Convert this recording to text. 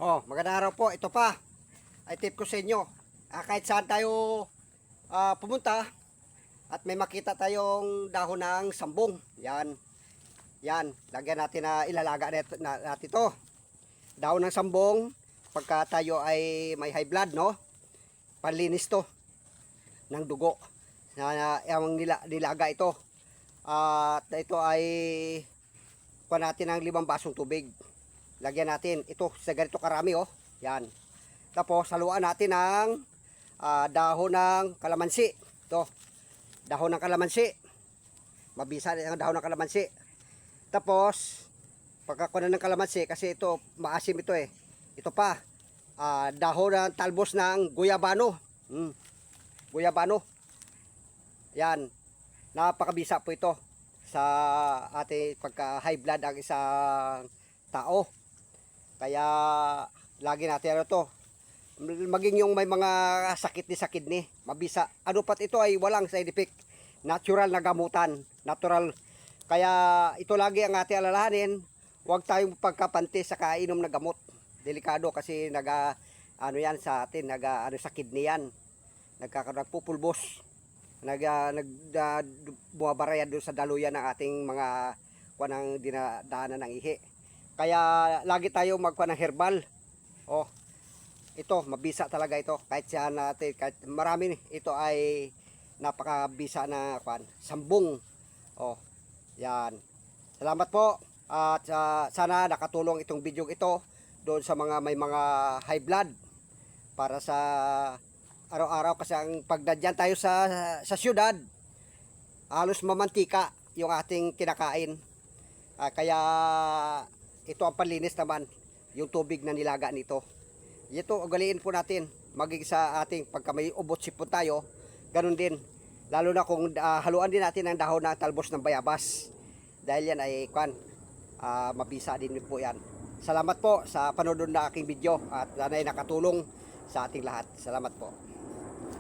Magandang araw po. Ito pa, ay tip ko sa inyo. Kahit saan tayo pumunta at may makita tayong dahon ng sambong. Yan. Yan. Lagyan natin na ilalaga natin ito. Dahon ng sambong, pagka tayo ay may high blood, no? Panlinis to ng dugo. Yung nilaga ito. At ito ay kuha natin ng 5 basong tubig. Lagyan natin ito sa ganito karami, oh. Yan. Tapos haluan natin ng dahon ng kalamansi. Ito. Dahon ng kalamansi. Mabisa ang dahon ng kalamansi. Tapos pagkakuha ng kalamansi, kasi ito maasim ito eh. Ito pa. Dahon ng talbos ng guyabano. Guyabano. Yan. Napakabisa po ito sa ating pagka high blood ang isang tao. Kaya lagi natin ano to, maging yung may mga sakit ni kidney, mabisa. Ano pat ito ay walang side effect, natural na gamutan, natural. Kaya ito lagi ang ating alalahanin, huwag tayong pagkapanti sa kainom na gamot. Delikado kasi ano yan sa atin, ano sa kidney yan, nagpupulbos, bumabaraya doon sa daluyan ng ating mga kuwanang dinadaanan ng ihi. Kaya lagi tayo magkuha ng herbal. Ito mabisa talaga ito. Kahit siya natin, kahit marami, ito ay napakabisa na sambong. Yan. Salamat po. At sana nakatulong itong video ito doon sa mga may mga high blood, para sa araw-araw, kasi ang pagdadyan tayo sa syudad, halos mamantika yung ating kinakain. Kaya ito ang panlinis naman, yung tubig na nilaga nito. Ito, ugaliin po natin, maging sa ating pagka may ubot sipon tayo, ganun din. Lalo na kung haluan din natin ang dahon ng talbos ng bayabas. Dahil yan ay mabisa din po yan. Salamat po sa panonood na aking video, at sana'y nakatulong sa ating lahat. Salamat po.